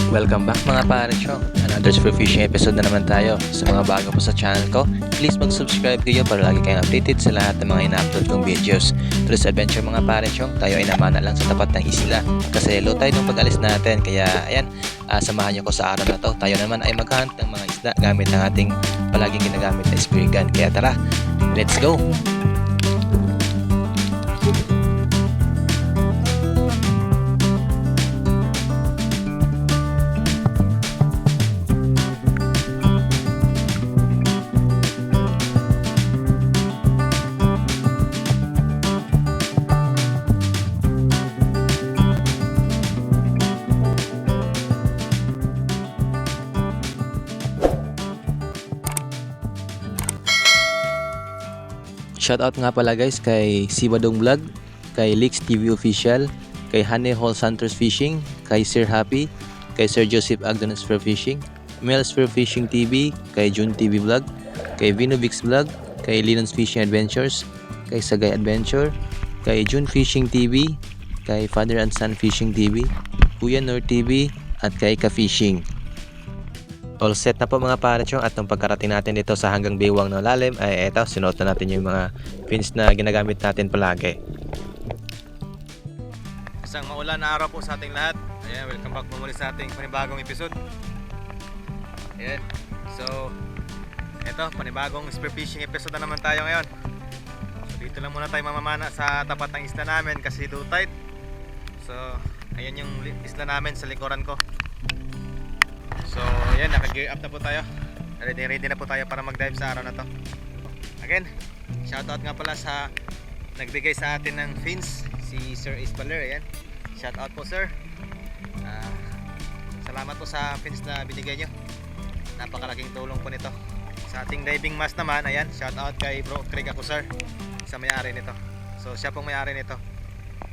Welcome back mga parechong. Another Super Fishing episode na naman tayo. Sa mga bago po sa channel ko, please mag-subscribe kayo para lagi kayong updated sa lahat ng mga ina-upload kong videos. Today's adventure mga parechong, tayo ay namana lang sa tapat ng isla kasi low tide nung pag-alis natin. Kaya ayan, samahan niyo ko sa araw na to. Tayo naman ay mag-hunt ng mga isda gamit ng ating palaging ginagamit na spear gun. Kaya tara, let's go! Shoutout nga pala guys kay Sibadong Vlog, kay Leaks TV Official, kay Honey Hall Hunters Fishing, kay Sir Happy, kay Sir Joseph Agdonan Spear Fishing, Mel Spear Fishing TV, kay June TV Vlog, kay Vinovix Vlog, kay Linon's Fishing Adventures, kay Sagay Adventure, kay June Fishing TV, kay Father and Son Fishing TV, Kuya Nor TV, at kay Ka Fishing. All set na po mga parechong at nung pagkarating natin dito sa hanggang baywang ng lalim ay eto, sinuot na natin yung mga fins na ginagamit natin palagi. Isang maulan na araw po sa ating lahat. Ayan, welcome back po muli sa ating panibagong episode. Ayan, so eto, panibagong spear fishing episode na naman tayo ngayon. So dito lang muna tayo mamamana sa tapat ng isla namin kasi low tide. So ayan yung isla namin sa likuran ko. So ayan, naka-gear up na po tayo. Ready na po tayo para mag-dive sa araw na to. Again, shoutout nga pala sa nagbigay sa atin ng fins, si Sir Isbaler. Ayan, shoutout po sir. Salamat po sa fins na binigay nyo. Napakalaking tulong po nito sa ating diving mask naman. Ayan, shoutout kay Bro Craig ako sir, sa may-ari nito. So siya pong may-ari nito.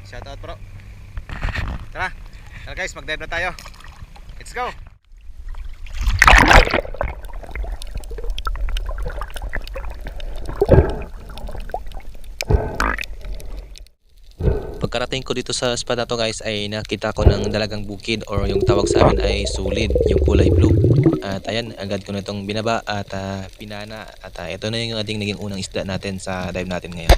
Shoutout bro. Tara guys, mag-dive na tayo. Let's go! Pagkarating ko dito sa spot na to guys ay nakita ko ng dalagang bukid or yung tawag sa amin ay sulid, yung kulay blue. At ayan, agad ko na itong binaba at pinana at ito na yung ating naging unang isda natin sa dive natin ngayon.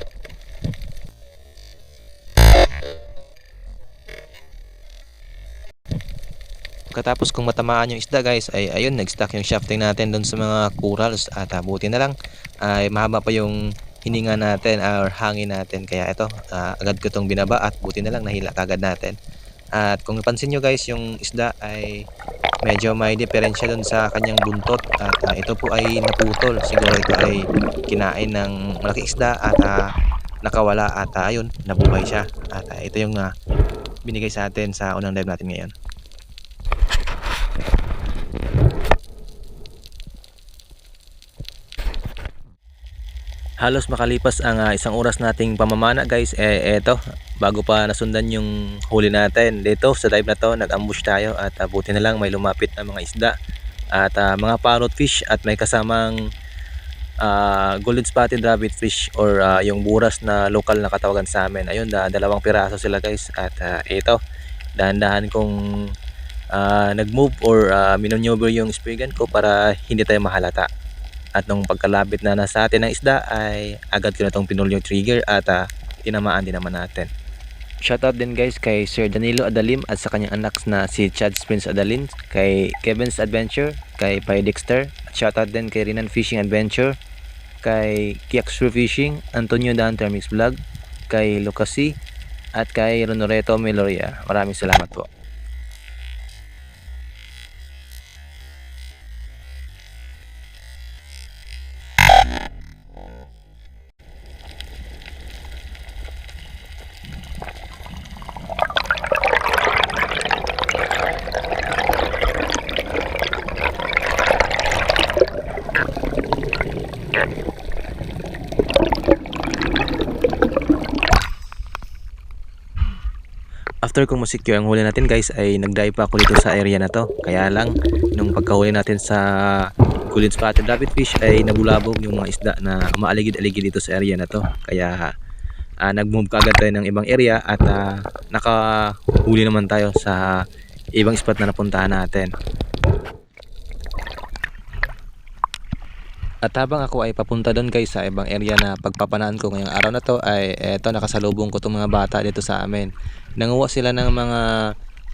Pagkatapos kung matamaan yung isda guys ay ayun, nag-stack yung shafting natin doon sa mga corals at buti na lang ay mahaba pa yung hininga natin or hangin natin, kaya ito agad ko itong binaba at buti na lang nahila kagad natin. At kung napansin nyo guys, yung isda ay medyo may diferensya doon sa kanyang buntot at ito po ay naputol. Siguro ito ay kinain ng malaking isda at nakawala at ayun, nabuhay siya. At ito yung binigay sa atin sa unang dive natin ngayon. Halos makalipas ang isang oras nating pamamana guys, eto, bago pa nasundan yung huli natin dito sa dive na to, nag-ambush tayo at buti na lang may lumapit na mga isda at mga parrot fish at may kasamang golden spotted rabbit fish or yung buras na local na katawagan sa amin. Ayun, dalawang piraso sila guys at ito, dahan-dahan kong nag-move or minoneuver yung spear gun ko para hindi tayo mahalata. At nung pagkalapit na nasa atin ng isda ay agad ko na itong pinul yung trigger at tinamaan din naman natin. Shoutout din guys kay Sir Danilo Adalim at sa kanyang anak na si Chad Prince Adalin, kay Kevin's Adventure, kay Pai Dexter. Shoutout din kay Rinan Fishing Adventure, kay Kiaxru Fishing, Antonio Dan Termix Vlog, kay Lucasi at kay Ronoreto Meloria. Maraming salamat po. After kong masecure ang huli natin guys ay nag-dive pa ako dito sa area na to. Kaya lang nung pagkahuli natin sa golden spotted rabbit fish ay nabulabog yung mga isda na maaligid-aligid dito sa area na to. Kaya nag-move kaagad tayo ng ibang area at nakahuli naman tayo sa ibang spot na napuntahan natin. At habang ako ay papunta doon guys sa ibang area na pagpapanaan ko ngayong araw na to, ay eto nakasalubong ko tong mga bata dito sa amin. Nanguha sila ng mga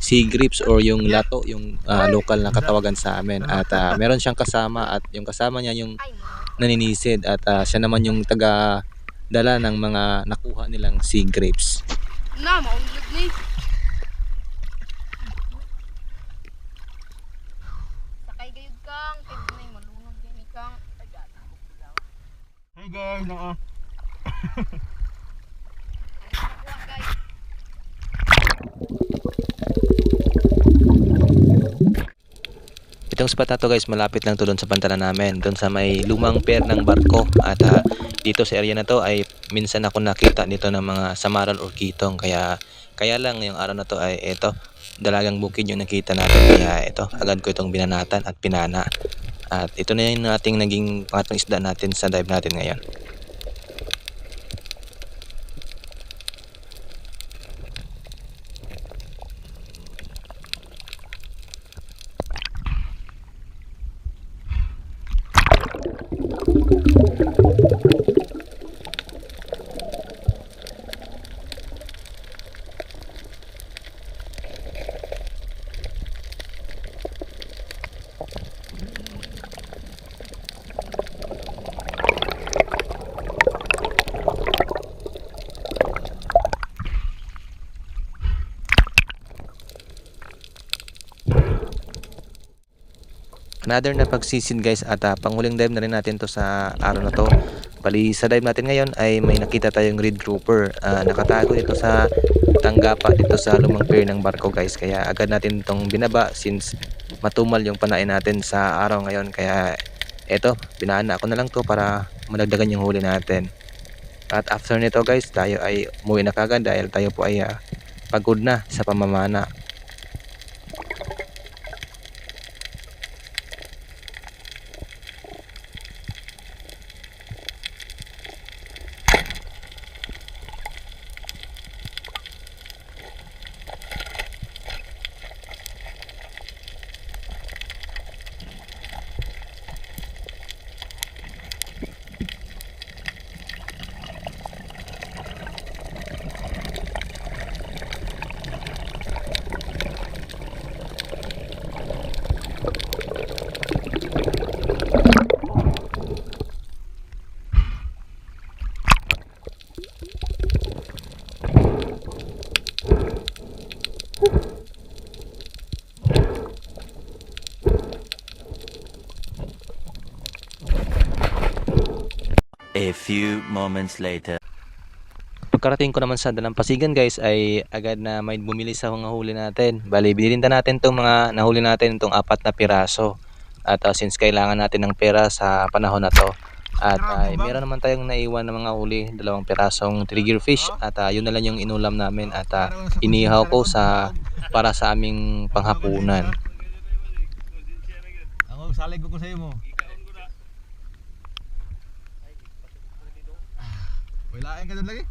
sea grapes or yung lato, yung local na katawagan sa amin. At meron siyang kasama at yung kasama niya yung naninisid at siya naman yung taga dala ng mga nakuha nilang sea grapes. Na, maulog ni. Sakay gayud kang, kay dunay malunod din ikang. Hey guys, Nakuha guys. Itong spot na to guys, malapit lang to doon sa pantalan namin, doon sa may lumang pier ng barko. At dito sa area na to ay minsan ako nakita dito ng mga samaran or kitong. Kaya lang ngayong araw na to ay ito, dalagang bukid yung nakita natin. Kaya ito, agad ko itong binanatan at pinana. At ito na yung ating naging pangatlong isda natin sa dive natin ngayon. Another na pagsisid guys at panghuling dive na rin natin to sa araw na to. Bali sa dive natin ngayon ay may nakita tayong red grouper. Nakatago dito sa tanggapa dito sa lumang pier ng barko guys. Kaya agad natin itong binaba since matumal yung panain natin sa araw ngayon. Kaya eto, binana ko na lang to para madagdagan yung huli natin. At after nito guys, tayo ay umuwi na kagad dahil tayo po ay pagod na sa pamamana. A few moments later. Pagkarating ko naman sa Dalampasigan guys ay agad na may bumili sa mga huli natin. Bali, binilinta natin itong mga nahuli natin, itong 4 na piraso. At since kailangan natin ng pera sa panahon na to. At meron naman tayong naiwan na mga huli, 2 pirasong triggerfish. At yun na lang yung inulam namin at inihaw ko para sa aming panghapunan. Ako salig ko sa imo. Wala ka doon lagi?